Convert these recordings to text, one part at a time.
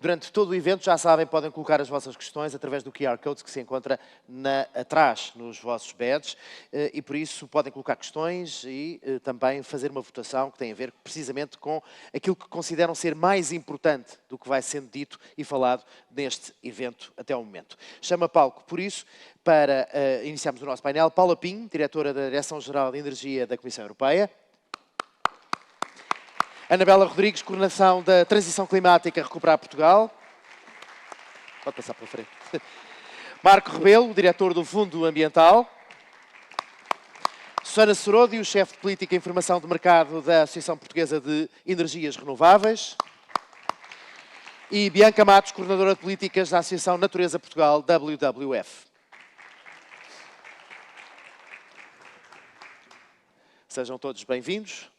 Durante todo o evento, já sabem, podem colocar as vossas questões através do QR Code que se encontra atrás nos vossos badges e por isso podem colocar questões e também fazer uma votação que tem a ver precisamente com aquilo que consideram ser mais importante do que vai sendo dito e falado neste evento até ao momento. Chama palco, por isso, para iniciarmos o nosso painel, Paula Pinho, diretora da Direção-Geral de Energia da Comissão Europeia. Anabela Rodrigues, coordenação da Transição Climática Recuperar Portugal. Pode passar para frente. Marco Rebelo, diretor do Fundo Ambiental. Susana Seródio, chefe de Política e Informação de Mercado da Associação Portuguesa de Energias Renováveis. E Bianca Matos, coordenadora de Políticas da Associação Natureza Portugal, WWF. Sejam todos bem-vindos.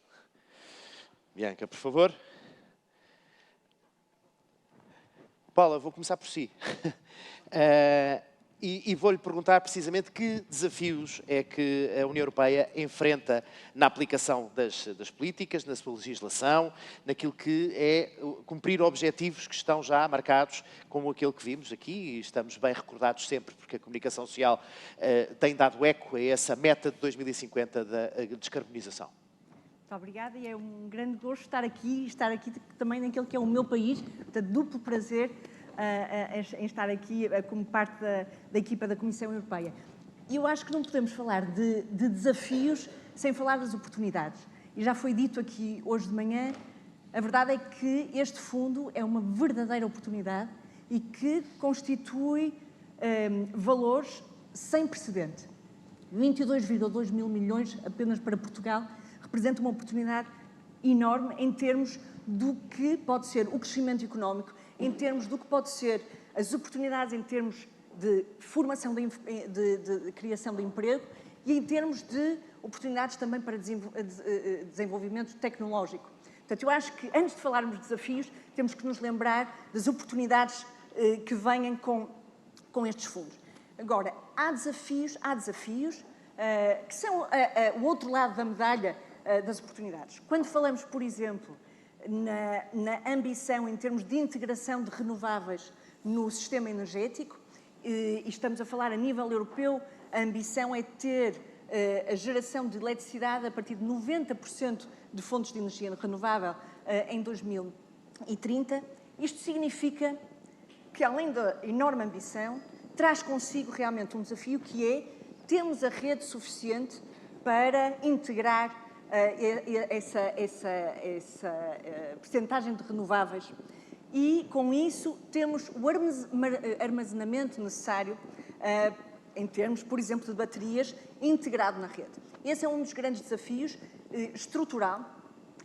Bianca, por favor. Paula, vou começar por si. E vou-lhe perguntar precisamente que desafios é que a União Europeia enfrenta na aplicação das políticas, na sua legislação, naquilo que é cumprir objetivos que estão já marcados, como aquele que vimos aqui, e estamos bem recordados sempre, porque a comunicação social tem dado eco a essa meta de 2050 da descarbonização. Muito obrigada e é um grande gosto estar aqui também naquele que é o meu país, portanto, duplo prazer em estar aqui como parte da equipa da Comissão Europeia. E eu acho que não podemos falar de desafios sem falar das oportunidades. E já foi dito aqui hoje de manhã, a verdade é que este fundo é uma verdadeira oportunidade e que constitui valores sem precedente. 22,2 mil milhões apenas para Portugal, representa uma oportunidade enorme em termos do que pode ser o crescimento económico, em termos do que pode ser as oportunidades em termos de formação, de criação de emprego e em termos de oportunidades também para desenvolvimento tecnológico. Portanto, eu acho que antes de falarmos de desafios, temos que nos lembrar das oportunidades que vêm com estes fundos. Agora, há desafios que são o outro lado da medalha das oportunidades. Quando falamos, por exemplo, na ambição em termos de integração de renováveis no sistema energético, e estamos a falar a nível europeu, a ambição é ter a geração de eletricidade a partir de 90% de fontes de energia renovável em 2030. Isto significa que, além da enorme ambição, traz consigo realmente um desafio que é termos a rede suficiente para integrar essa percentagem de renováveis e, com isso, temos o armazenamento necessário em termos, por exemplo, de baterias integrado na rede. Esse é um dos grandes desafios estrutural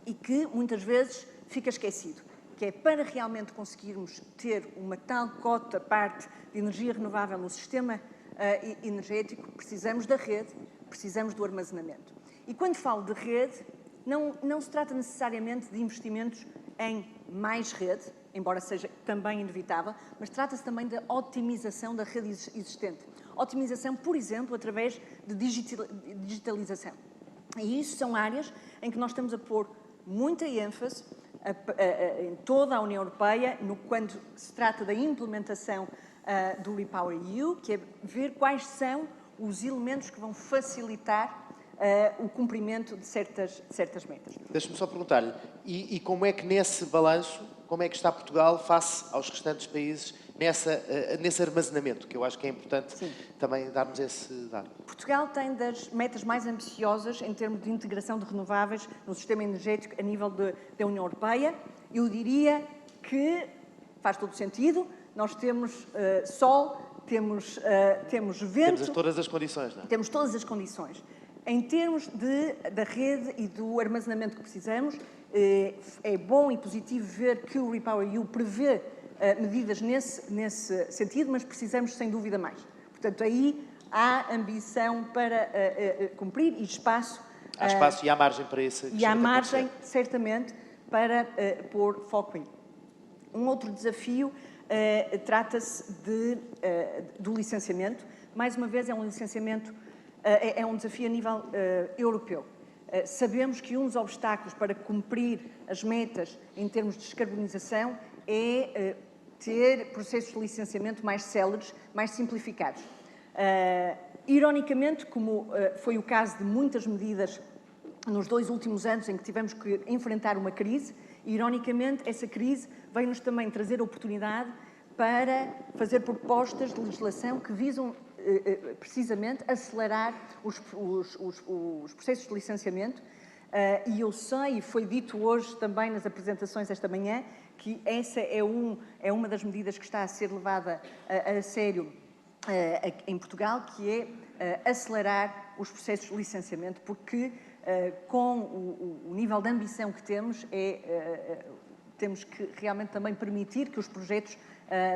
e que, muitas vezes, fica esquecido, que é para realmente conseguirmos ter uma tal cota parte de energia renovável no sistema energético, precisamos da rede, precisamos do armazenamento. E quando falo de rede, não se trata necessariamente de investimentos em mais rede, embora seja também inevitável, mas trata-se também da otimização da rede existente. Otimização, por exemplo, através de digitalização. E isso são áreas em que nós estamos a pôr muita ênfase em toda a União Europeia, quando se trata da implementação do REPowerEU, que é ver quais são os elementos que vão facilitar o cumprimento de certas metas. Deixe-me só perguntar-lhe, e como é que nesse balanço, como é que está Portugal face aos restantes países nesse armazenamento, que eu acho que é importante também darmos esse dado? Portugal tem das metas mais ambiciosas em termos de integração de renováveis no sistema energético a nível da União Europeia. Eu diria que faz todo sentido, nós temos sol, temos vento... Temos todas as condições, não é? Temos todas as condições. Em termos da rede e do armazenamento que precisamos, é bom e positivo ver que o REPowerEU prevê medidas nesse sentido, mas precisamos, sem dúvida, mais. Portanto, aí há ambição para cumprir e espaço... Há espaço e há margem para esse... E há margem, certamente, para pôr foco em. Um outro desafio trata-se do licenciamento. Mais uma vez, é um licenciamento... É um desafio a nível europeu. Sabemos que um dos obstáculos para cumprir as metas em termos de descarbonização é ter processos de licenciamento mais céleres, mais simplificados. Ironicamente, como foi o caso de muitas medidas nos 2 últimos anos em que tivemos que enfrentar uma crise, ironicamente, essa crise veio-nos também trazer a oportunidade para fazer propostas de legislação que visam precisamente acelerar os processos de licenciamento. E eu sei, e foi dito hoje também nas apresentações esta manhã, que essa é uma das medidas que está a ser levada a sério em Portugal, que é acelerar os processos de licenciamento, porque com o nível de ambição que temos, temos que realmente também permitir que os projetos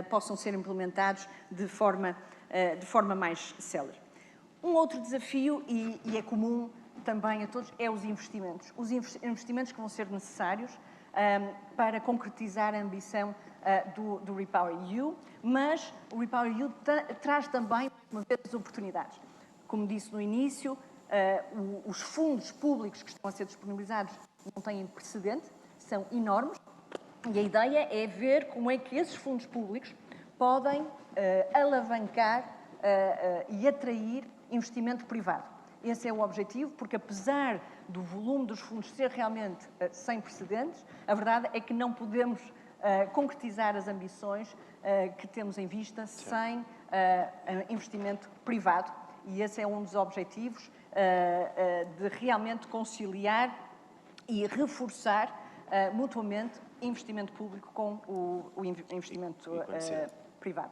possam ser implementados de forma mais célere. Um outro desafio, e é comum também a todos, é os investimentos. Os investimentos que vão ser necessários para concretizar a ambição do REPowerEU, mas o REPowerEU traz também, mais uma vez, oportunidades. Como disse no início, os fundos públicos que estão a ser disponibilizados não têm precedente, são enormes, e a ideia é ver como é que esses fundos públicos podem alavancar e atrair investimento privado. Esse é o objetivo, porque apesar do volume dos fundos ser realmente sem precedentes, a verdade é que não podemos concretizar as ambições que temos em vista sem investimento privado. E esse é um dos objetivos de realmente conciliar e reforçar mutuamente investimento público com o investimento privado.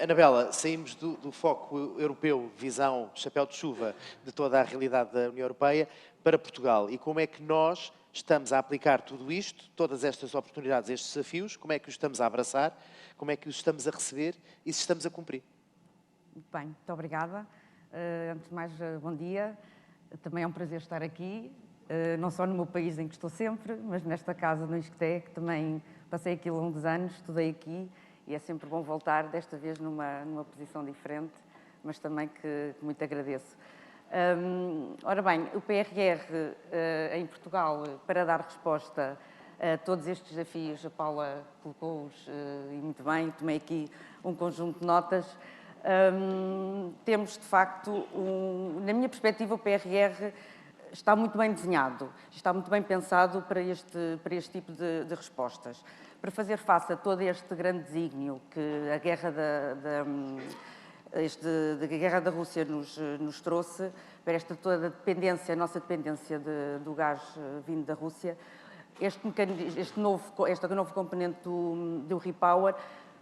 Anabela, saímos do foco europeu, visão, chapéu de chuva de toda a realidade da União Europeia para Portugal. E como é que nós estamos a aplicar tudo isto, todas estas oportunidades, estes desafios, como é que os estamos a abraçar, como é que os estamos a receber e se estamos a cumprir? Muito bem, muito obrigada. Antes de mais, bom dia. Também é um prazer estar aqui, não só no meu país em que estou sempre, mas nesta casa no ISCTE, que também passei aqui longos anos, estudei aqui, e é sempre bom voltar, desta vez numa posição diferente, mas também que muito agradeço. Ora bem, o PRR em Portugal, para dar resposta a todos estes desafios, a Paula colocou-os e muito bem, tomei aqui um conjunto de notas. Temos, de facto, na minha perspectiva, o PRR está muito bem desenhado, está muito bem pensado para este tipo de respostas. Para fazer face a todo este grande desígnio que a guerra da Rússia nos trouxe, para esta toda dependência, a nossa dependência do gás vindo da Rússia, este novo componente do REPower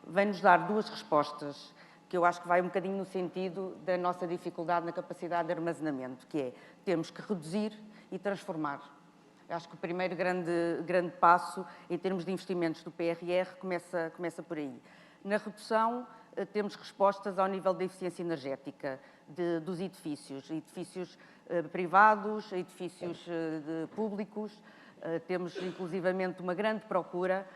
vem-nos dar duas respostas, que eu acho que vai um bocadinho no sentido da nossa dificuldade na capacidade de armazenamento, que é, temos que reduzir e transformar. Acho que o primeiro grande passo, em termos de investimentos do PRR, começa por aí. Na redução, temos respostas ao nível da eficiência energética dos edifícios privados, edifícios públicos. Temos, inclusivamente, uma grande procura,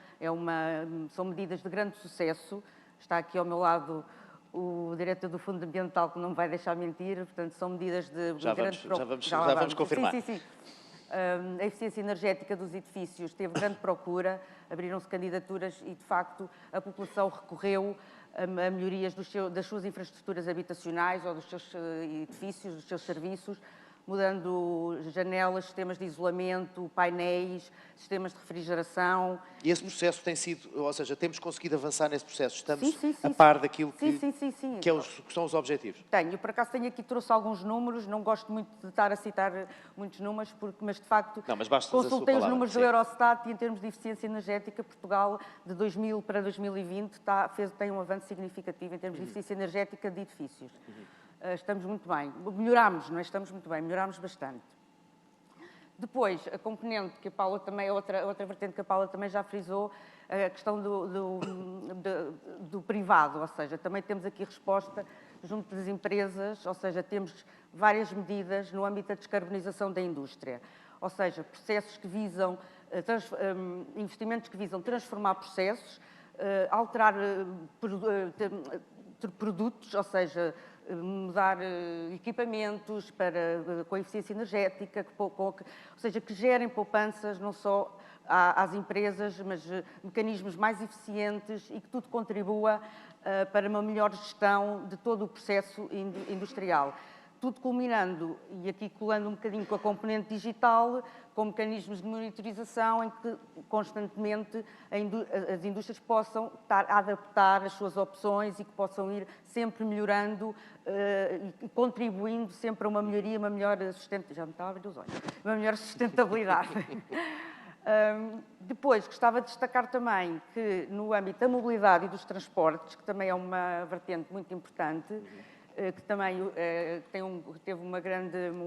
são medidas de grande sucesso. Está aqui ao meu lado o diretor do Fundo Ambiental, que não me vai deixar mentir, portanto, são medidas de grande procura. Já vamos confirmar. Sim. A eficiência energética dos edifícios teve grande procura, abriram-se candidaturas e, de facto, a população recorreu a melhorias das suas infraestruturas habitacionais ou dos seus edifícios, dos seus serviços, mudando janelas, sistemas de isolamento, painéis, sistemas de refrigeração. E esse processo tem sido, ou seja, temos conseguido avançar nesse processo? Estamos sim, a par daquilo que são os objetivos? Tenho, por acaso trouxe alguns números, não gosto muito de estar a citar muitos números, mas de facto consultei os números do Eurostat e em termos de eficiência energética, Portugal de 2000 para 2020 tem um avanço significativo em termos de eficiência energética de edifícios. Estamos muito bem. Melhorámos, não é? Estamos muito bem, melhorámos bastante. Depois, a componente que a Paula também, outra vertente que a Paula também já frisou, a questão do privado, ou seja, também temos aqui resposta junto das empresas, ou seja, temos várias medidas no âmbito da descarbonização da indústria, ou seja, processos que visam, investimentos que visam transformar processos, alterar produtos, ou seja, mudar equipamentos com eficiência energética, ou seja, que gerem poupanças não só às empresas, mas mecanismos mais eficientes e que tudo contribua para uma melhor gestão de todo o processo industrial. Tudo culminando, e aqui colando um bocadinho com a componente digital, com mecanismos de monitorização em que constantemente as indústrias possam estar a adaptar as suas opções e que possam ir sempre melhorando e contribuindo sempre a uma melhoria, uma melhor sustentabilidade. Já me estava a abrir os olhos. Uma melhor sustentabilidade. Depois, gostava de destacar também que no âmbito da mobilidade e dos transportes, que também é uma vertente muito importante, que também teve um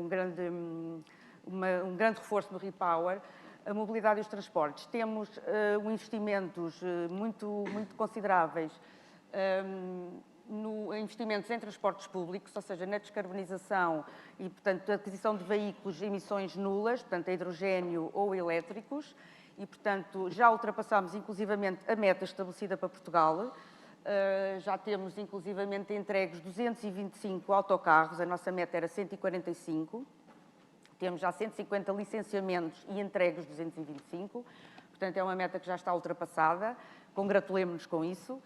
grande reforço no Repower, a mobilidade e os transportes. Temos investimentos muito consideráveis investimentos em transportes públicos, ou seja, na descarbonização e, portanto, a aquisição de veículos de emissões nulas, portanto, a hidrogénio ou elétricos, e, portanto, já ultrapassámos inclusivamente a meta estabelecida para Portugal. Já temos inclusivamente entregues 225 autocarros, a nossa meta era 145. Temos já 150 licenciamentos e entregues 225. Portanto, é uma meta que já está ultrapassada. Congratulemos-nos com isso.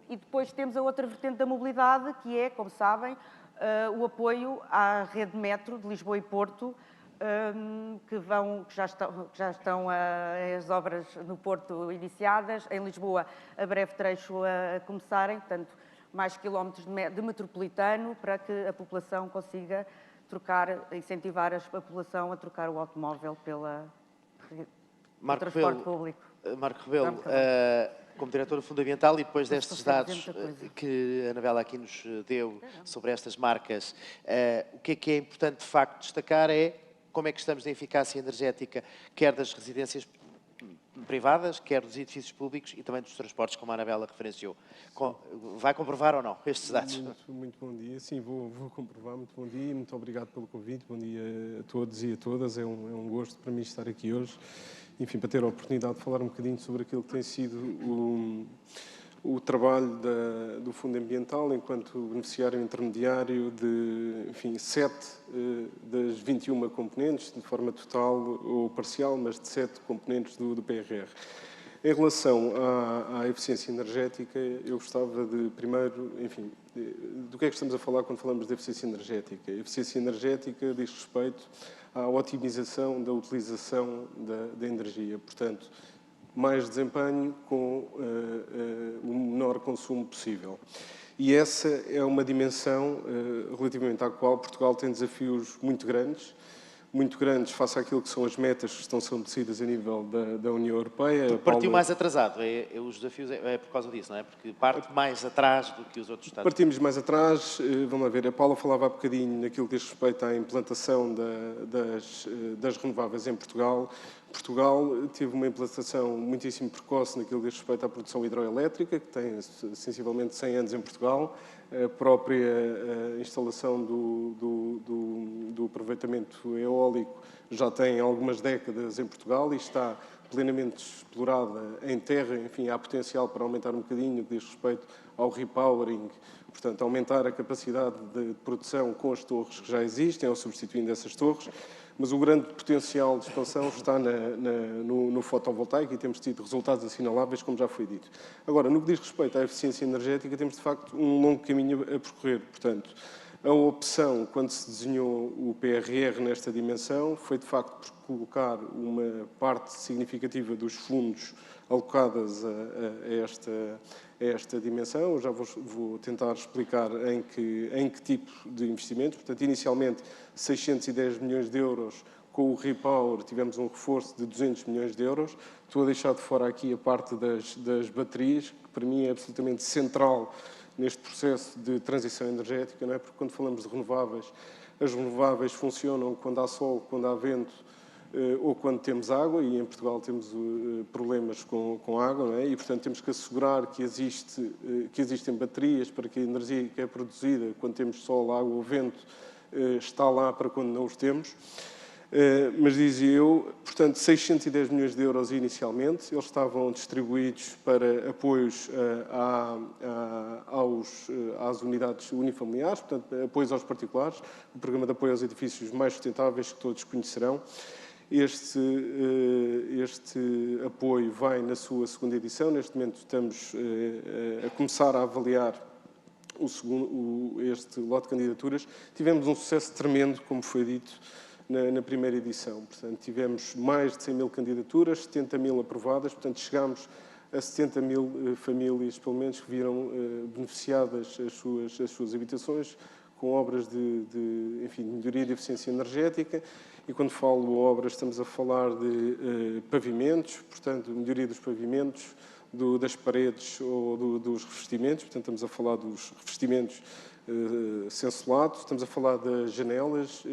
E depois temos a outra vertente da mobilidade, que é, como sabem, o apoio à rede metro de Lisboa e Porto, que já estão as obras no Porto iniciadas, em Lisboa a breve trecho a começarem, portanto, mais quilómetros de metropolitano para que a população consiga incentivar a população a trocar o automóvel pelo transporte público. Marco Rebelo, como diretora fundamental e depois destes dados que a Anabela aqui nos deu sobre estas marcas, o que é importante de facto destacar é como é que estamos na eficácia energética, quer das residências privadas, quer dos edifícios públicos e também dos transportes, como a Anabela referenciou. Vai comprovar ou não estes dados? Muito bom dia. Sim, vou comprovar. Muito bom dia e muito obrigado pelo convite. Bom dia a todos e a todas. É um gosto para mim estar aqui hoje. Enfim, para ter a oportunidade de falar um bocadinho sobre aquilo que tem sido o trabalho do Fundo Ambiental enquanto beneficiário intermediário de, enfim, 7 das 21 componentes, de forma total ou parcial, mas de 7 componentes do PRR. Em relação à eficiência energética, eu gostava de, primeiro, enfim, do que é que estamos a falar quando falamos de eficiência energética? A eficiência energética diz respeito à otimização da utilização da energia. Portanto, mais desempenho com o menor consumo possível. E essa é uma dimensão relativamente à qual Portugal tem desafios muito grandes face àquilo que são as metas que estão estabelecidas a nível da União Europeia. Partiu mais atrasado, os desafios é por causa disso, não é? Porque parte mais atrás do que os outros Estados. Partimos mais atrás, vamos lá ver, a Paula falava há bocadinho naquilo que diz respeito à implantação das renováveis em Portugal. Portugal teve uma implantação muitíssimo precoce naquilo que diz respeito à produção hidroelétrica, que tem sensivelmente 100 anos em Portugal. A própria instalação do aproveitamento eólico já tem algumas décadas em Portugal e está plenamente explorada em terra. Enfim, há potencial para aumentar um bocadinho no que diz respeito ao repowering, portanto, aumentar a capacidade de produção com as torres que já existem ou substituindo essas torres. Mas o grande potencial de expansão está no fotovoltaico e temos tido resultados assinaláveis, como já foi dito. Agora, no que diz respeito à eficiência energética, temos de facto um longo caminho a percorrer. Portanto, a opção, quando se desenhou o PRR nesta dimensão, foi de facto por colocar uma parte significativa dos fundos alocadas a esta dimensão. Eu já vou tentar explicar em que tipo de investimentos. Portanto, inicialmente 610 milhões de euros. Com o Repower tivemos um reforço de 200 milhões de euros. Estou a deixar de fora aqui a parte das baterias, que para mim é absolutamente central neste processo de transição energética, não é? Porque quando falamos de renováveis, as renováveis funcionam quando há sol, quando há vento ou quando temos água, e em Portugal temos problemas com água, não é? E, portanto, temos que assegurar que existem baterias para que a energia que é produzida quando temos sol, água ou vento está lá para quando não os temos. Mas dizia eu, portanto, 610 milhões de euros inicialmente, eles estavam distribuídos para apoios às unidades unifamiliares, portanto, apoios aos particulares, o programa de apoio aos edifícios mais sustentáveis que todos conhecerão. Este apoio vai na sua segunda edição. Neste momento estamos a começar a avaliar este lote de candidaturas. Tivemos um sucesso tremendo, como foi dito, na primeira edição. Portanto, tivemos mais de 100 mil candidaturas, 70 mil aprovadas, portanto, chegámos a 70 mil famílias, pelo menos, que viram beneficiadas as suas habitações com obras enfim, de melhoria de eficiência energética. E quando falo obras, estamos a falar de pavimentos, portanto, melhoria dos pavimentos, das paredes ou dos revestimentos, portanto, estamos a falar dos revestimentos cencelados, estamos a falar das janelas,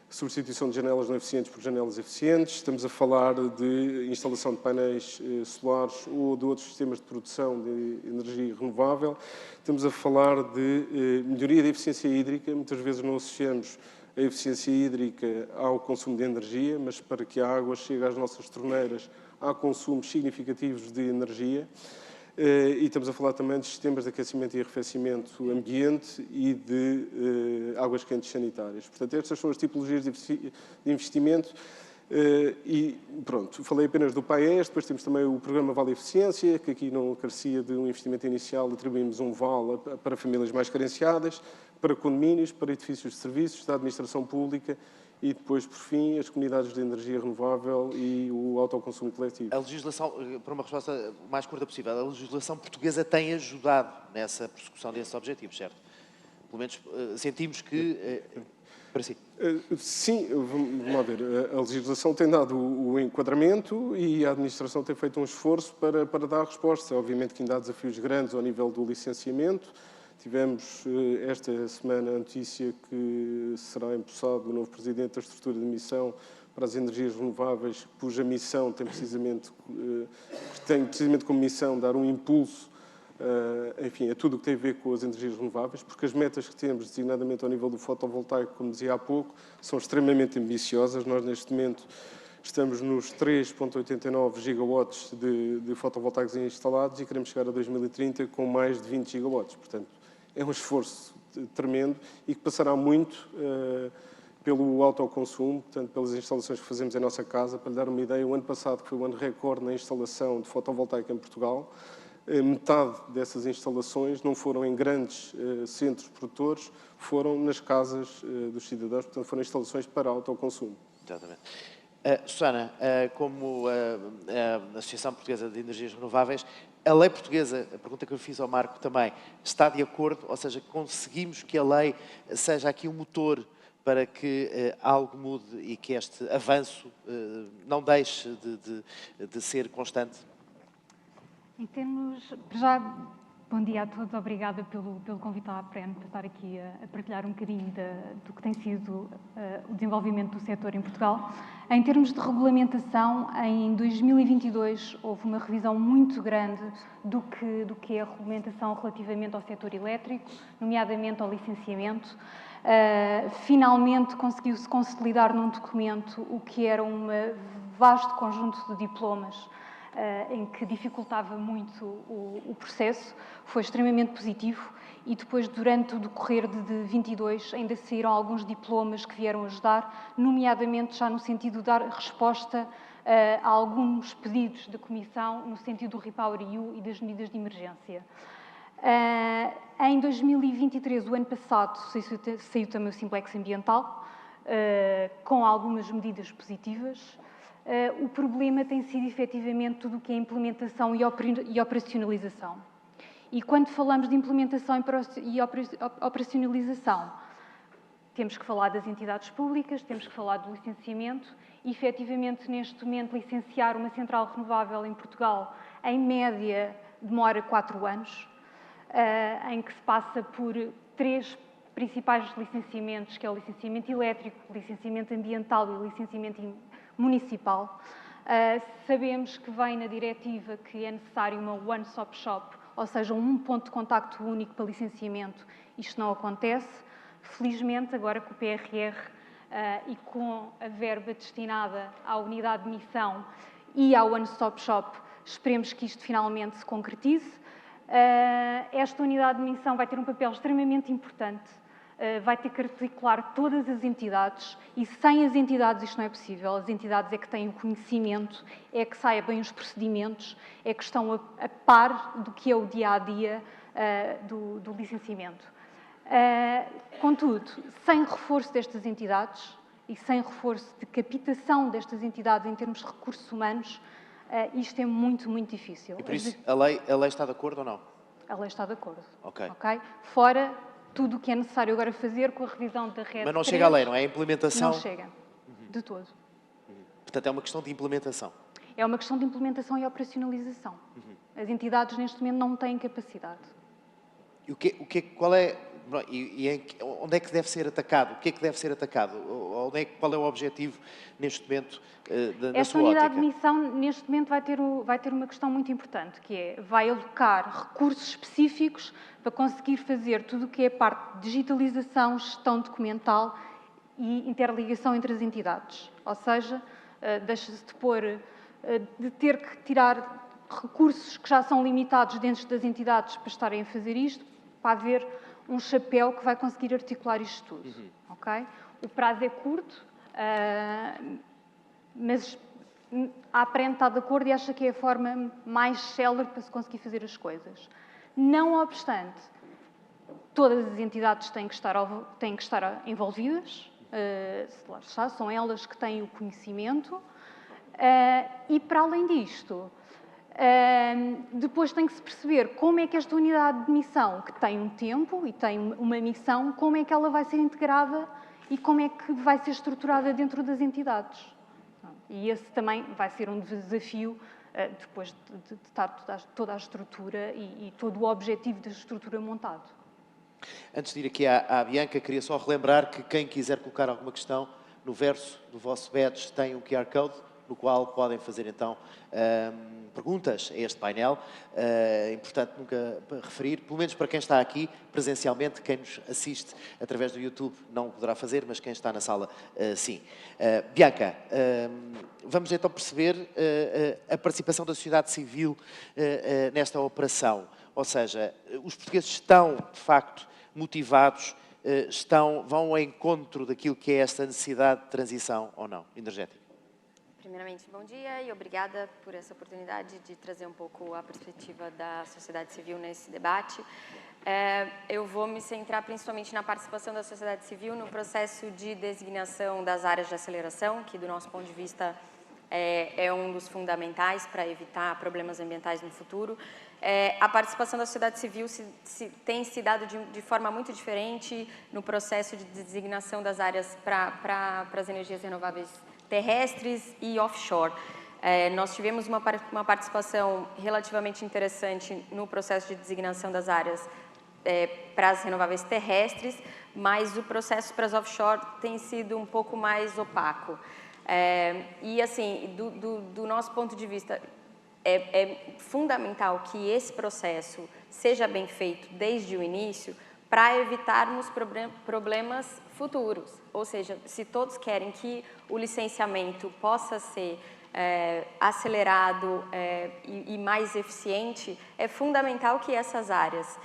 substituição de janelas não eficientes por janelas eficientes, estamos a falar de instalação de painéis solares ou de outros sistemas de produção de energia renovável, estamos a falar de melhoria da eficiência hídrica. Muitas vezes não associamos a eficiência hídrica ao consumo de energia, mas para que a água chegue às nossas torneiras há consumos significativos de energia. E estamos a falar também de sistemas de aquecimento e arrefecimento ambiente e de águas quentes sanitárias. Portanto, estas são as tipologias de investimento. E pronto, falei apenas do PAES, depois temos também o programa Vale Eficiência, que aqui não carecia de um investimento inicial, atribuímos um vale para famílias mais carenciadas, para condomínios, para edifícios de serviços, da administração pública e depois, por fim, as comunidades de energia renovável e o autoconsumo coletivo. A legislação, para uma resposta mais curta possível, a legislação portuguesa tem ajudado nessa persecução desses objetivos, certo? Pelo menos sentimos que... para si. Sim, vamos lá ver. A legislação tem dado o enquadramento e a administração tem feito um esforço para dar resposta. Obviamente que ainda há desafios grandes ao nível do licenciamento. Tivemos esta semana a notícia que será empossado o novo presidente da estrutura de missão para as energias renováveis, cuja missão tem precisamente como missão dar um impulso enfim, a tudo o que tem a ver com as energias renováveis, porque as metas que temos, designadamente ao nível do fotovoltaico, como dizia há pouco, são extremamente ambiciosas. Nós, neste momento, estamos nos 3,89 gigawatts de fotovoltaicos instalados e queremos chegar a 2030 com mais de 20 gigawatts. Portanto, é um esforço tremendo e que passará muito pelo autoconsumo, portanto, pelas instalações que fazemos em nossa casa. Para lhe dar uma ideia, o ano passado, que foi o ano recorde na instalação de fotovoltaica em Portugal, metade dessas instalações não foram em grandes centros produtores, foram nas casas dos cidadãos, portanto, foram instalações para autoconsumo. Exatamente. Susana, como a Associação Portuguesa de Energias Renováveis, a lei portuguesa, a pergunta que eu fiz ao Marco também, está de acordo? Ou seja, conseguimos que a lei seja aqui um motor para que algo mude e que este avanço não deixe de ser constante? Em termos, já, bom dia a todos, obrigada pelo convite à APREN para estar aqui a partilhar um bocadinho do que tem sido o desenvolvimento do setor em Portugal. Em termos de regulamentação, em 2022 houve uma revisão muito grande do que é a regulamentação relativamente ao setor elétrico, nomeadamente ao licenciamento. Finalmente conseguiu-se consolidar num documento o que era um vasto conjunto de diplomas em que dificultava muito o processo, foi extremamente positivo e depois, durante o decorrer de 22, ainda saíram alguns diplomas que vieram ajudar, nomeadamente já no sentido de dar resposta a alguns pedidos da Comissão no sentido do REPowerEU e das medidas de emergência. Em 2023, o ano passado, saiu também o Simplex Ambiental, com algumas medidas positivas. O problema tem sido, efetivamente, tudo o que é implementação e operacionalização. E quando falamos de implementação e operacionalização, temos que falar das entidades públicas, temos que falar do licenciamento e, efetivamente, neste momento, licenciar uma central renovável em Portugal, em média, demora 4 anos, em que se passa por 3 principais licenciamentos, que é o licenciamento elétrico, o licenciamento ambiental e o licenciamento municipal. Sabemos que vem na diretiva que é necessário uma one-stop shop, ou seja, um ponto de contacto único para licenciamento. Isto não acontece. Felizmente, agora com o PRR e com a verba destinada à unidade de missão e ao one-stop shop, esperemos que isto finalmente se concretize. Esta unidade de missão vai ter um papel extremamente importante vai ter que articular todas as entidades e sem as entidades isto não é possível. As entidades é que têm o conhecimento, é que sabem os procedimentos, é que estão a par do que é o dia-a-dia do licenciamento. Contudo, sem reforço destas entidades e sem reforço de captação destas entidades em termos de recursos humanos, isto é muito, muito difícil. E por isso, a lei está de acordo ou não? A lei está de acordo. Ok. Fora tudo o que é necessário agora fazer com a revisão da rede. Mas não chega à lei, não é? A implementação... Não chega, de todo. Portanto, é uma questão de implementação. É uma questão de implementação e operacionalização. As entidades, neste momento, não têm capacidade. E qual é... onde é que deve ser atacado? O que é que deve ser atacado? Qual é o objetivo, neste momento, na Esta sua ótica? unidade de missão, neste momento, vai ter uma questão muito importante, que é, vai alocar recursos específicos para conseguir fazer tudo o que é a parte de digitalização, gestão documental e interligação entre as entidades. Ou seja, deixa-se de ter que tirar recursos que já são limitados dentro das entidades para estarem a fazer isto, para haver um chapéu que vai conseguir articular isto tudo. Okay? O prazo é curto, mas a APREN está de acordo e acha que é a forma mais célere para se conseguir fazer as coisas. Não obstante, todas as entidades têm que estar envolvidas, lá está, são elas que têm o conhecimento, e para além disto, depois tem que se perceber como é que esta unidade de missão, que tem um tempo e tem uma missão, como é que ela vai ser integrada e como é que vai ser estruturada dentro das entidades. E esse também vai ser um desafio depois de estar toda a estrutura e todo o objetivo da estrutura montado. Antes de ir aqui à Bianca, queria só relembrar que quem quiser colocar alguma questão, no verso do vosso badge tem um QR Code, no qual podem fazer então perguntas a este painel. É importante nunca referir, pelo menos para quem está aqui presencialmente, quem nos assiste através do YouTube não poderá fazer, mas quem está na sala, sim. Bianca, vamos então perceber a participação da sociedade civil nesta operação. Ou seja, os portugueses estão, de facto, motivados, vão ao encontro daquilo que é esta necessidade de transição ou não, energética? Primeiramente, bom dia e obrigada por essa oportunidade de trazer um pouco a perspectiva da sociedade civil nesse debate. Eu vou me centrar principalmente na participação da sociedade civil no processo de designação das áreas de aceleração, que do nosso ponto de vista é um dos fundamentais para evitar problemas ambientais no futuro. A participação da sociedade civil tem se dado de forma muito diferente no processo de designação das áreas para as energias renováveis terrestres e offshore. Nós tivemos uma participação relativamente interessante no processo de designação das áreas para as renováveis terrestres, mas o processo para as offshore tem sido um pouco mais opaco. E, assim, do nosso ponto de vista, é fundamental que esse processo seja bem feito desde o início para evitarmos problemas futuros. Ou seja, se todos querem que o licenciamento possa ser acelerado e mais eficiente, é fundamental que essas áreas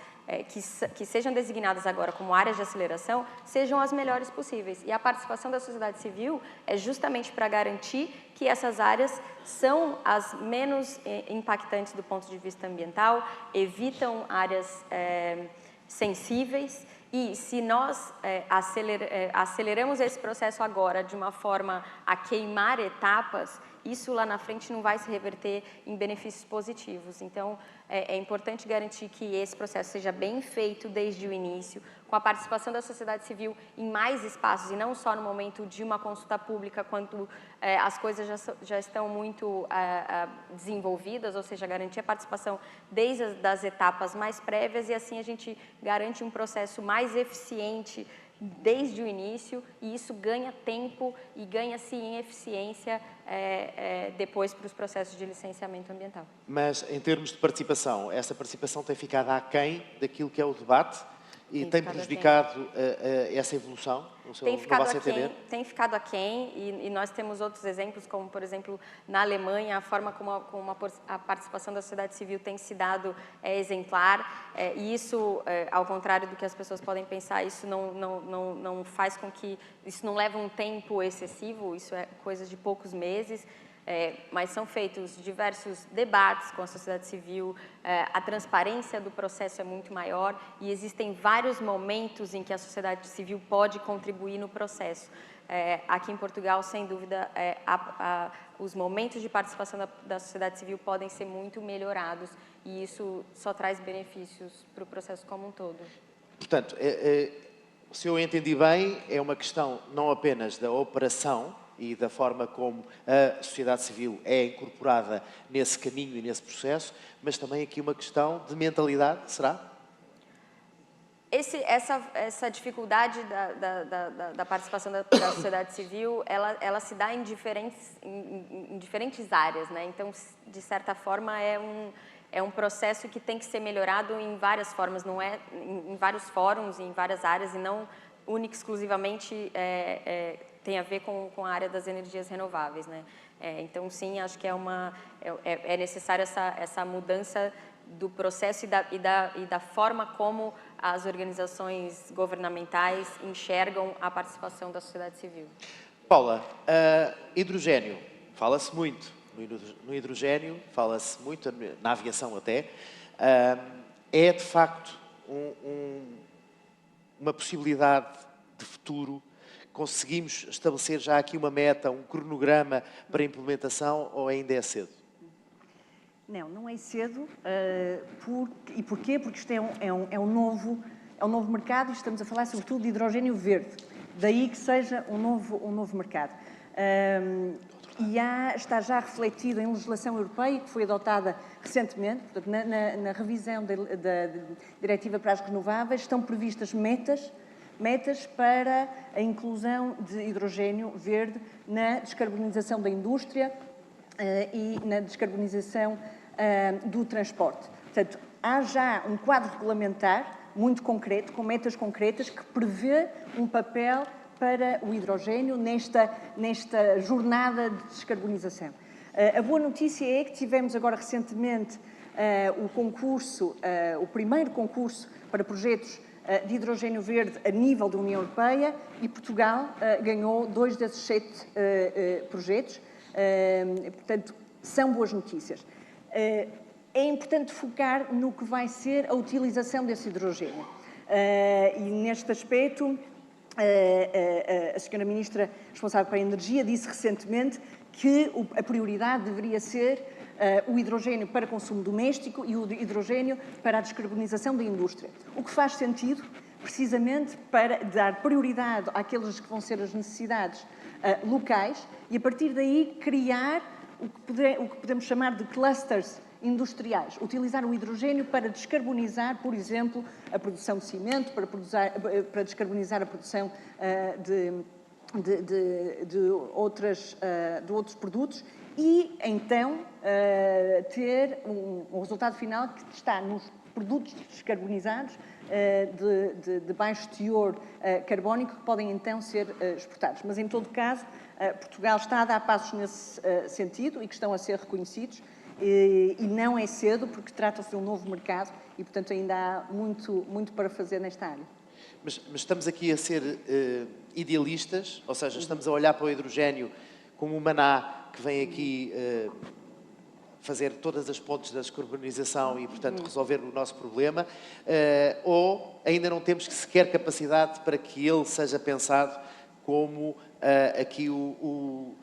que sejam designadas agora como áreas de aceleração sejam as melhores possíveis. E a participação da sociedade civil é justamente para garantir que essas áreas são as menos impactantes do ponto de vista ambiental, evitam áreas sensíveis. E se nós aceleramos esse processo agora de uma forma a queimar etapas, isso lá na frente não vai se reverter em benefícios positivos. Então, é importante garantir que esse processo seja bem feito desde o início, com a participação da sociedade civil em mais espaços, e não só no momento de uma consulta pública, quando as coisas já estão muito desenvolvidas, ou seja, garantir a participação desde as etapas mais prévias, e assim a gente garante um processo mais eficiente desde o início, e isso ganha tempo e ganha-se em eficiência depois para os processos de licenciamento ambiental. Mas, em termos de participação, essa participação tem ficado aquém daquilo que é o debate e tem prejudicado essa evolução, no vosso entender? Tem ficado aquém, e nós temos outros exemplos, como, por exemplo, na Alemanha, a forma como a participação da sociedade civil tem se dado é exemplar, e isso, ao contrário do que as pessoas podem pensar, isso não faz com que... Isso não leva um tempo excessivo, isso é coisa de poucos meses, mas são feitos diversos debates com a sociedade civil, a transparência do processo é muito maior e existem vários momentos em que a sociedade civil pode contribuir no processo. Aqui em Portugal, sem dúvida, os momentos de participação da sociedade civil podem ser muito melhorados e isso só traz benefícios para o processo como um todo. Portanto, se eu entendi bem, é uma questão não apenas da operação e da forma como a sociedade civil é incorporada nesse caminho e nesse processo, mas também aqui uma questão de mentalidade, será? Essa dificuldade da participação da sociedade civil, ela se dá em diferentes áreas, né? Então, de certa forma, é um processo que tem que ser melhorado em várias formas, não é em vários fóruns, em várias áreas, e não única exclusivamente tem a ver com a área das energias renováveis, né? Então, sim, acho que é necessária essa mudança do processo e da forma como as organizações governamentais enxergam a participação da sociedade civil. Paula, hidrogénio, fala-se muito no hidrogénio, fala-se muito na aviação até, é de facto uma possibilidade de futuro? Conseguimos estabelecer já aqui uma meta, um cronograma para a implementação ou ainda é cedo? Não é cedo. E porquê? Porque isto é um novo mercado e estamos a falar sobretudo de hidrogénio verde. Daí que seja um novo mercado. Está já refletido em legislação europeia, que foi adotada recentemente, portanto, na revisão da Diretiva para as Renováveis, estão previstas metas para a inclusão de hidrogénio verde na descarbonização da indústria e na descarbonização do transporte. Portanto, há já um quadro regulamentar muito concreto, com metas concretas, que prevê um papel para o hidrogénio nesta jornada de descarbonização. A boa notícia é que tivemos agora recentemente o primeiro concurso para projetos de hidrogénio verde a nível da União Europeia e Portugal ganhou 2 desses 7 projetos. Portanto, são boas notícias. É importante focar no que vai ser a utilização desse hidrogénio. E neste aspecto, a Sra. Ministra responsável pela Energia disse recentemente que a prioridade deveria ser o hidrogénio para consumo doméstico e o hidrogénio para a descarbonização da indústria. O que faz sentido, precisamente, para dar prioridade àquelas que vão ser as necessidades locais e, a partir daí, criar o que podemos chamar de clusters industriais. Utilizar o hidrogénio para descarbonizar, por exemplo, a produção de cimento, para descarbonizar a produção de outros produtos e, então, ter um resultado final que está nos produtos descarbonizados de baixo teor carbónico que podem, então, ser exportados. Mas, em todo caso, Portugal está a dar passos nesse sentido e que estão a ser reconhecidos e não é cedo porque trata-se de um novo mercado e, portanto, ainda há muito para fazer nesta área. Mas estamos aqui a ser idealistas, ou seja, estamos a olhar para o hidrogénio como um maná que vem aqui fazer todas as pontes da descarbonização e, portanto, resolver o nosso problema, ou ainda não temos sequer capacidade para que ele seja pensado como aqui o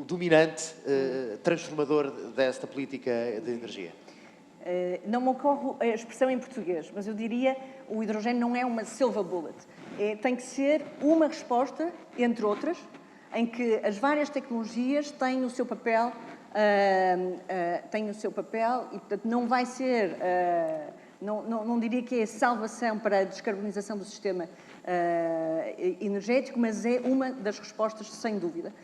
dominante transformador desta política de energia? Não me ocorre a expressão em português, mas eu diria que o hidrogénio não é uma silver bullet. Tem que ser uma resposta, entre outras, em que as várias tecnologias têm o seu papel, e, portanto, não vai ser, não diria que é a salvação para a descarbonização do sistema energético, mas é uma das respostas, sem dúvida,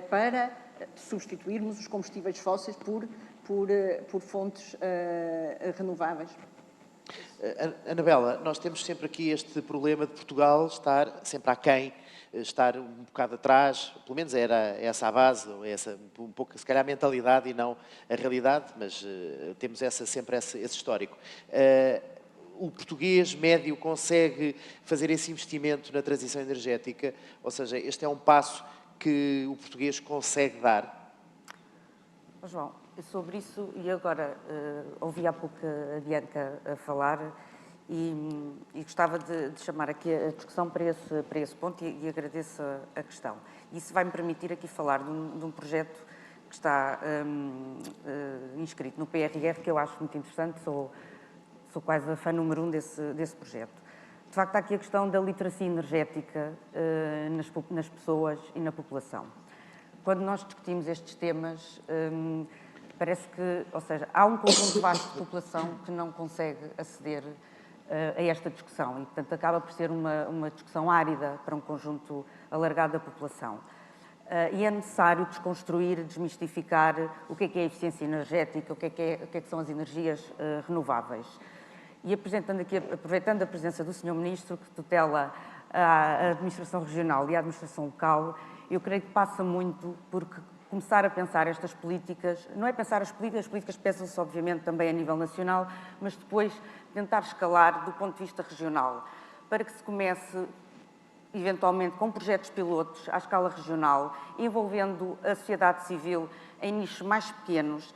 para substituirmos os combustíveis fósseis por fontes renováveis. Anabela, nós temos sempre aqui este problema de Portugal estar sempre aquém, estar um bocado atrás, pelo menos era essa a base, ou essa um pouco, se calhar, a mentalidade e não a realidade, mas temos sempre esse histórico. O português médio consegue fazer esse investimento na transição energética? Ou seja, este é um passo que o português consegue dar? João, sobre isso, e agora ouvi há pouco a Bianca a falar e gostava de chamar aqui a discussão para esse ponto e agradeço a questão. Isso vai-me permitir aqui falar de um projeto que está inscrito no PRR, que eu acho muito interessante, sou quase a fã número 1 desse projeto. De facto, há aqui a questão da literacia energética nas pessoas e na população. Quando nós discutimos estes temas, parece que, ou seja, há um conjunto vasto de população que não consegue aceder a esta discussão e, portanto, acaba por ser uma discussão árida para um conjunto alargado da população. E é necessário desconstruir, desmistificar o que é a eficiência energética, o que é que são as energias renováveis. E aproveitando a presença do Sr. Ministro, que tutela a administração regional e a administração local, eu creio que passa muito por começar a pensar estas políticas, não é pensar as políticas pensam-se obviamente também a nível nacional, mas depois tentar escalar do ponto de vista regional, para que se comece eventualmente com projetos pilotos à escala regional, envolvendo a sociedade civil em nichos mais pequenos,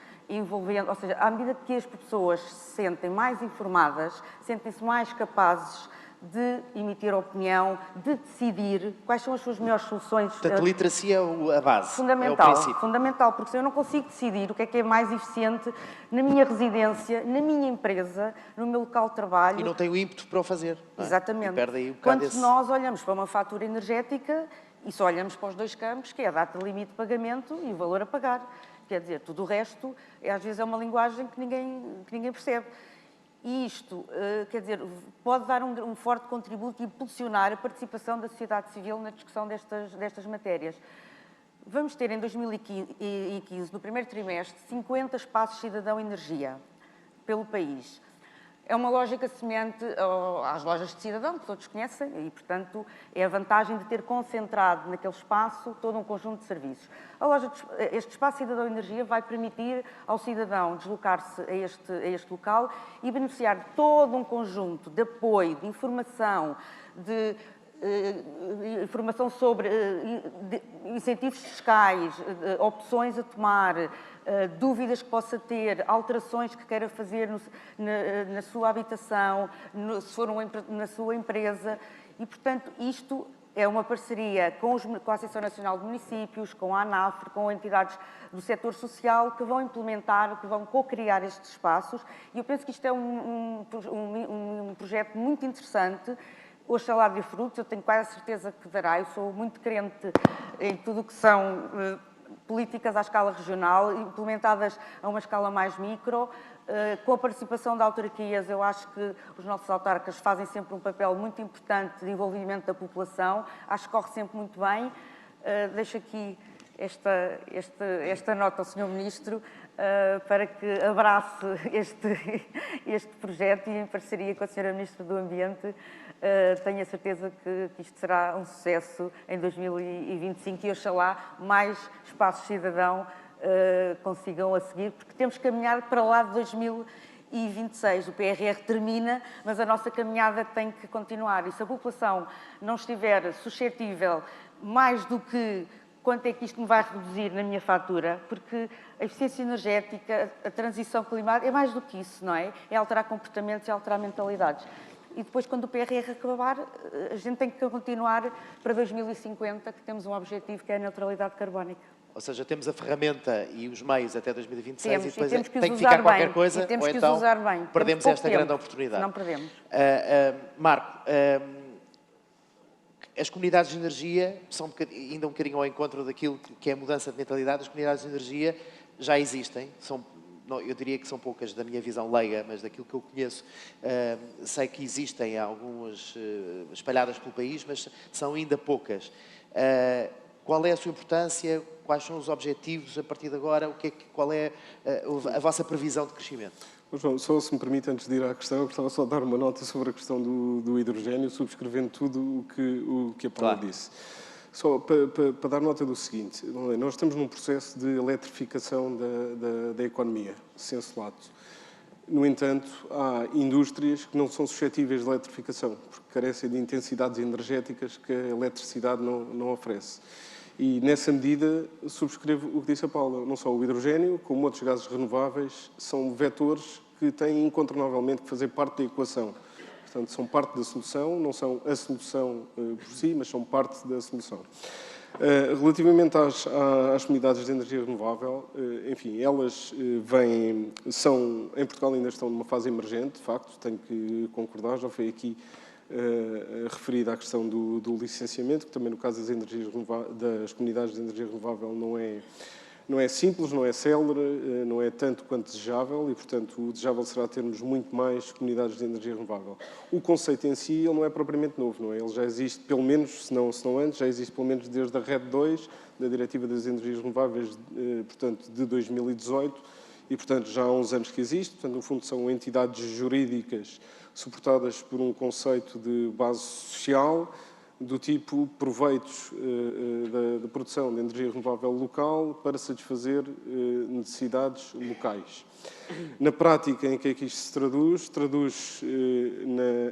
ou seja, à medida que as pessoas se sentem mais informadas, sentem-se mais capazes de emitir opinião, de decidir quais são as suas melhores soluções. Portanto, a literacia é a base, fundamental, é o princípio. Fundamental, porque se eu não consigo decidir o que é mais eficiente na minha residência, na minha empresa, no meu local de trabalho... E não tem o ímpeto para o fazer. Não é? Exatamente. E perde aí um bocado Quando nós olhamos para uma fatura energética e só olhamos para os dois campos, que é a data limite de pagamento e o valor a pagar. Quer dizer, tudo o resto, às vezes, é uma linguagem que ninguém percebe. E isto, quer dizer, pode dar um forte contributo e impulsionar a participação da sociedade civil na discussão destas matérias. Vamos ter, em 2015, no primeiro trimestre, 50 espaços cidadão energia pelo país. É uma lógica semelhante às lojas de cidadão, que todos conhecem, e, portanto, é a vantagem de ter concentrado naquele espaço todo um conjunto de serviços. Este espaço cidadão energia vai permitir ao cidadão deslocar-se a este local e beneficiar de todo um conjunto de apoio, de informação, de informação sobre incentivos fiscais, opções a tomar, dúvidas que possa ter, alterações que queira fazer na sua habitação, se for na sua empresa. E, portanto, isto é uma parceria com a Associação Nacional de Municípios, com a ANAFRE, com entidades do setor social que vão implementar, que vão co-criar estes espaços. E eu penso que isto é um projeto muito interessante. Oxalá dê frutos, eu tenho quase a certeza que dará. Eu sou muito crente em tudo o que são políticas à escala regional, implementadas a uma escala mais micro. Com a participação de autarquias, eu acho que os nossos autarcas fazem sempre um papel muito importante de envolvimento da população. Acho que corre sempre muito bem. Deixo aqui esta nota ao Sr. Ministro para que abrace este projeto e, em parceria com a Sra. Ministra do Ambiente, tenho a certeza que isto será um sucesso em 2025 e, oxalá, mais espaços cidadão consigam a seguir, porque temos que caminhar para lá de 2026. O PRR termina, mas a nossa caminhada tem que continuar. E se a população não estiver suscetível mais do que quanto é que isto me vai reduzir na minha fatura, porque a eficiência energética, a transição climática, é mais do que isso, não é? É alterar comportamentos, é alterar mentalidades. E depois, quando o PRR acabar, a gente tem que continuar para 2050, que temos um objetivo que é a neutralidade carbónica. Ou seja, temos a ferramenta e os meios até 2026 temos, e depois temos que tem que usar ficar qualquer bem, coisa, temos ou que então usar bem. perdemos Temos esta pouco grande tempo. oportunidade. Não perdemos. Marco, as comunidades de energia são ainda um bocadinho ao encontro daquilo que é a mudança de mentalidade. As comunidades de energia já existem, eu diria que são poucas da minha visão leiga, mas daquilo que eu conheço, sei que existem algumas espalhadas pelo país, mas são ainda poucas. Qual é a sua importância? Quais são os objetivos a partir de agora? Qual é a vossa previsão de crescimento? João, só se me permite, antes de ir à questão, eu gostava só de dar uma nota sobre a questão do hidrogênio, subscrevendo tudo o que a Paula disse. Só para dar nota do seguinte, nós estamos num processo de eletrificação da economia, senso lato. No entanto, há indústrias que não são suscetíveis de eletrificação, porque carecem de intensidades energéticas que a eletricidade não oferece. E, nessa medida, subscrevo o que disse a Paula. Não só o hidrogênio, como outros gases renováveis, são vetores que têm incontornavelmente que fazer parte da equação. Portanto, são parte da solução, não são a solução por si, mas são parte da solução. Relativamente às comunidades de energia renovável, enfim, elas em Portugal ainda estão numa fase emergente, de facto, tenho que concordar, já foi aqui referida à questão do licenciamento, que também no caso das comunidades de energia renovável não é simples, não é célere, não é tanto quanto desejável e, portanto, o desejável será termos muito mais comunidades de energia renovável. O conceito em si ele não é propriamente novo, não é? Ele já existe, pelo menos, se não antes, já existe pelo menos desde a RED 2, da Diretiva das Energias Renováveis, portanto, de 2018, e, portanto, já há uns anos que existe. Portanto, no fundo, são entidades jurídicas suportadas por um conceito de base social, do tipo proveitos da produção de energia renovável local para satisfazer necessidades locais. Na prática, em que é que isto se traduz? Traduz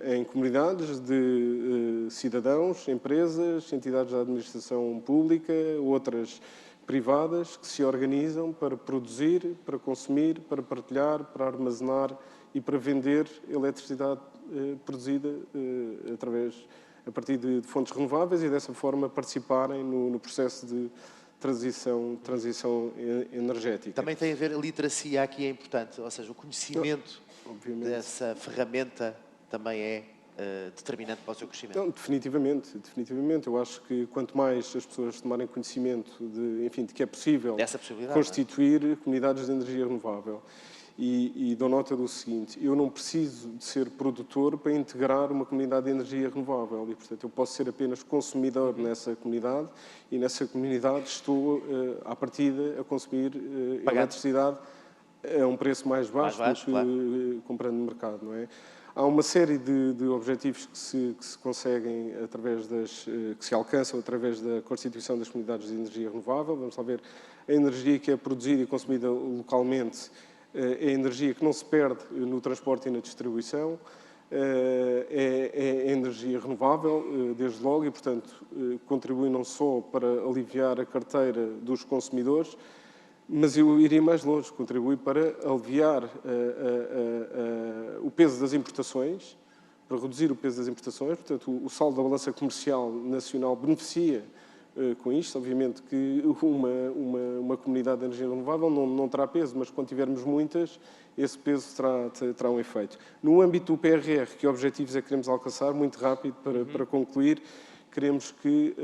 em comunidades de cidadãos, empresas, entidades da administração pública, outras privadas, que se organizam para produzir, para consumir, para partilhar, para armazenar e para vender eletricidade produzida a partir de fontes renováveis e, dessa forma, participarem no processo de transição energética. Também tem a ver, a literacia aqui é importante, ou seja, o conhecimento dessa ferramenta também é determinante para o seu crescimento. Não, definitivamente. Eu acho que quanto mais as pessoas tomarem conhecimento de que é possível constituir comunidades de energia renovável. E dou nota do seguinte, eu não preciso de ser produtor para integrar uma comunidade de energia renovável e, portanto, eu posso ser apenas consumidor nessa comunidade e nessa comunidade estou, à partida, a consumir eletricidade a um preço mais baixo do que comprando no mercado, não é? Há uma série de objetivos que se conseguem que se alcançam através da constituição das comunidades de energia renovável. Vamos lá ver, a energia que é produzida e consumida localmente é energia que não se perde no transporte e na distribuição, é energia renovável, desde logo, e, portanto, contribui não só para aliviar a carteira dos consumidores, mas eu iria mais longe, contribui para aliviar o peso das importações, para reduzir o peso das importações. Portanto, o saldo da balança comercial nacional beneficia com isto. Obviamente que uma comunidade de energia renovável não terá peso, mas quando tivermos muitas, esse peso terá um efeito. No âmbito do PRR, que objetivos é que queremos alcançar? Muito rápido, para concluir, queremos que,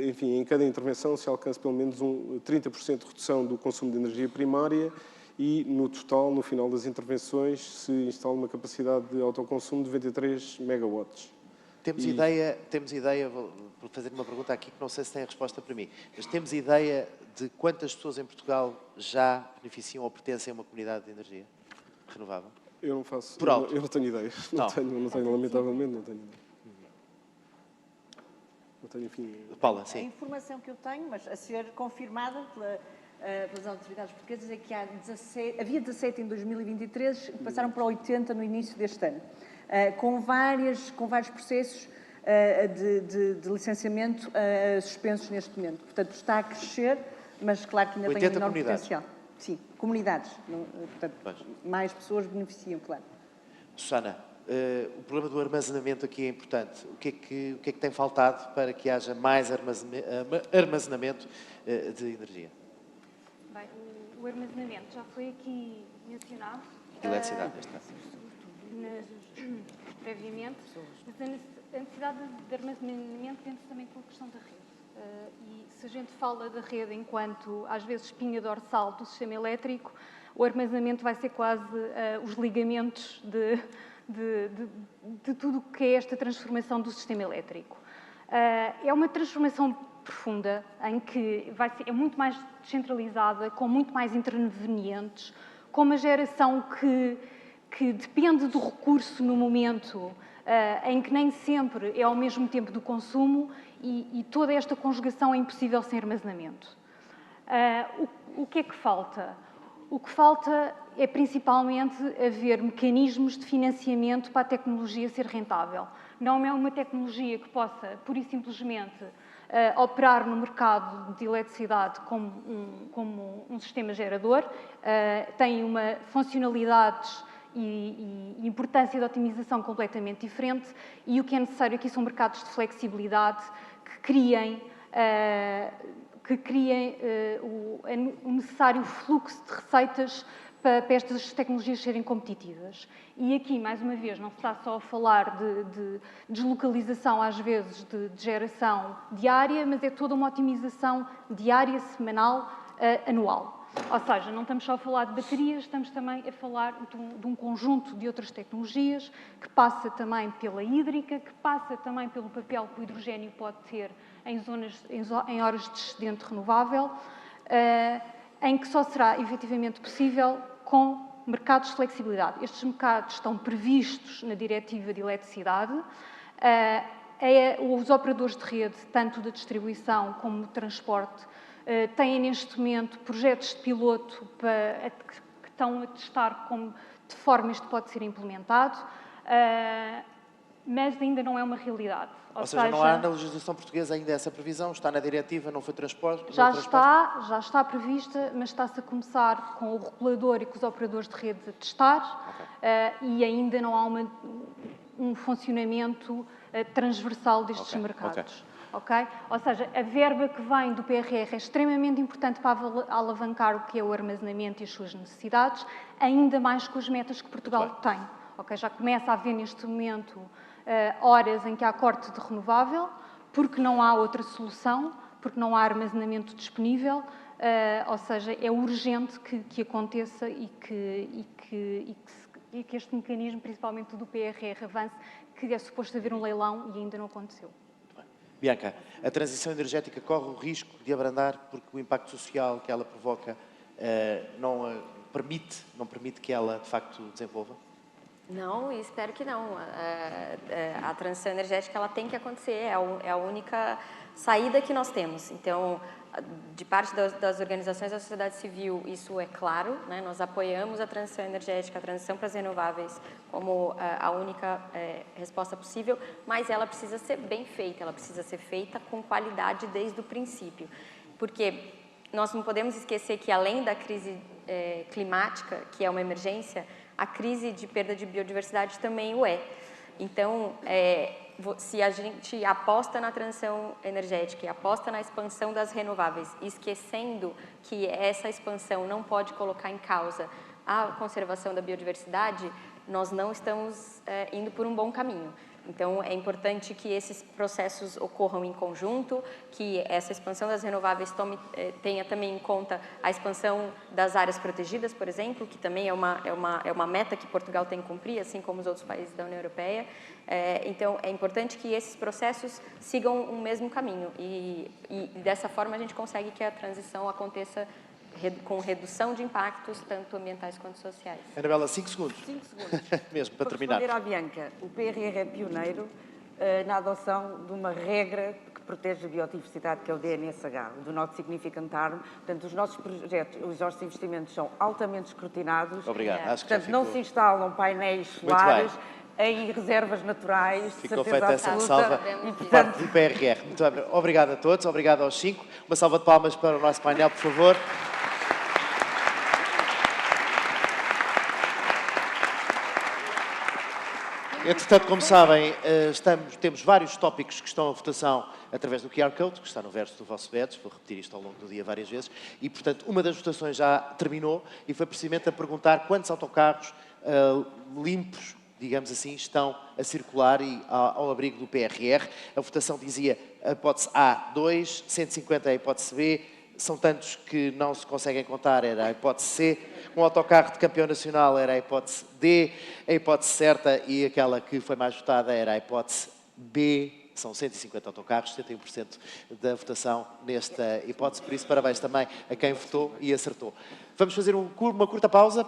enfim, em cada intervenção se alcance pelo menos 30% de redução do consumo de energia primária e, no total, no final das intervenções, se instala uma capacidade de autoconsumo de 93 megawatts. Temos ideia, vou fazer uma pergunta aqui que não sei se tem a resposta para mim, mas temos ideia de quantas pessoas em Portugal já beneficiam ou pertencem a uma comunidade de energia renovável? Eu não faço, Por alto. Eu não tenho ideia. Não tenho, lamentavelmente, não tenho ideia. Não tenho, enfim... Paula, sim. A informação que eu tenho, mas a ser confirmada pelas autoridades portuguesas, é que havia 17 em 2023, passaram para 80 no início deste ano, com vários processos de licenciamento suspensos neste momento. Portanto, está a crescer, mas claro que ainda tem um enorme potencial. Sim, comunidades. Portanto, mais pessoas beneficiam, claro. Susana, o problema do armazenamento aqui é importante. O que é que tem faltado para que haja mais armazenamento de energia? Bem, o armazenamento já foi aqui mencionado. Eletricidade, neste caso. Previamente, mas a necessidade de armazenamento tem também com a questão da rede. E se a gente fala da rede enquanto, às vezes, espinha dorsal do sistema elétrico, o armazenamento vai ser quase os ligamentos de tudo o que é esta transformação do sistema elétrico. É uma transformação profunda, em que é muito mais descentralizada, com muito mais intervenientes, com uma geração que que depende do recurso no momento, em que nem sempre é ao mesmo tempo do consumo e toda esta conjugação é impossível sem armazenamento. O que é que falta? O que falta é principalmente haver mecanismos de financiamento para a tecnologia ser rentável. Não é uma tecnologia que possa, pura e simplesmente, operar no mercado de eletricidade como um sistema gerador. Tem uma funcionalidades e importância de otimização completamente diferente, e o que é necessário aqui são mercados de flexibilidade que criem o necessário fluxo de receitas para estas tecnologias serem competitivas. E aqui, mais uma vez, não se está só a falar de deslocalização, às vezes, de geração diária, mas é toda uma otimização diária, semanal, anual. Ou seja, não estamos só a falar de baterias, estamos também a falar de um conjunto de outras tecnologias, que passa também pela hídrica, que passa também pelo papel que o hidrogénio pode ter em horas de excedente renovável, em que só será efetivamente possível com mercados de flexibilidade. Estes mercados estão previstos na Diretiva de Eletricidade. Os operadores de rede, tanto da distribuição como do transporte, têm neste momento projetos de piloto que estão a testar de forma isto pode ser implementado, mas ainda não é uma realidade. Ou seja, não há na legislação portuguesa ainda essa previsão, está na diretiva, não foi transposta? Já está prevista, mas está-se a começar com o regulador e com os operadores de rede a testar, e ainda não há um funcionamento transversal destes mercados. Okay? Ou seja, a verba que vem do PRR é extremamente importante para alavancar o que é o armazenamento e as suas necessidades, ainda mais com as metas que Portugal tem. Okay? Já começa a haver neste momento horas em que há corte de renovável, porque não há outra solução, porque não há armazenamento disponível, ou seja, é urgente que aconteça e que este mecanismo, principalmente do PRR, avance, que é suposto haver um leilão e ainda não aconteceu. Bianca, a transição energética corre o risco de abrandar porque o impacto social que ela provoca não permite que ela, de facto, desenvolva? Não, e espero que não. A transição energética ela tem que acontecer, é a única saída que nós temos. Então, de parte das organizações da sociedade civil, isso é claro, né? Nós apoiamos a transição energética, a transição para as renováveis como a única resposta possível, mas ela precisa ser bem feita, ela precisa ser feita com qualidade desde o princípio. Porque nós não podemos esquecer que, além da crise climática, que é uma emergência, a crise de perda de biodiversidade também o é. Então, se a gente aposta na transição energética e aposta na expansão das renováveis, esquecendo que essa expansão não pode colocar em causa a conservação da biodiversidade, nós não estamos indo por um bom caminho. Então, é importante que esses processos ocorram em conjunto, que essa expansão das renováveis tenha também em conta a expansão das áreas protegidas, por exemplo, que também é uma meta que Portugal tem que cumprir, assim como os outros países da União Europeia. Então, é importante que esses processos sigam o mesmo caminho e dessa forma a gente consegue que a transição aconteça com redução de impactos, tanto ambientais quanto sociais. Anabela, 5 segundos. 5 segundos. Mesmo, para terminar. Responder à Bianca, o PRR é pioneiro na adoção de uma regra que protege a biodiversidade, que é o DNSH, do Not Significant Harm. Portanto, os nossos projetos, os nossos investimentos são altamente escrutinados. Obrigado. Acho que portanto, não se instalam painéis solares em reservas naturais. Ficou feita essa ressalva por parte do PRR. Muito bem. Obrigado a todos, obrigado aos 5. Uma salva de palmas para o nosso painel, por favor. Entretanto, como sabem, temos vários tópicos que estão à votação através do QR Code, que está no verso do vosso badge, vou repetir isto ao longo do dia várias vezes, e, portanto, uma das votações já terminou e foi precisamente a perguntar quantos autocarros limpos, digamos assim, estão a circular e ao abrigo do PRR. A votação dizia a hipótese A, 2, 150 a hipótese B, são tantos que não se conseguem contar, era a hipótese C. Um autocarro de campeão nacional era a hipótese D. A hipótese certa e aquela que foi mais votada era a hipótese B. São 150 autocarros, 71% da votação nesta hipótese. Por isso, parabéns também a quem votou e acertou. Vamos fazer uma curta pausa.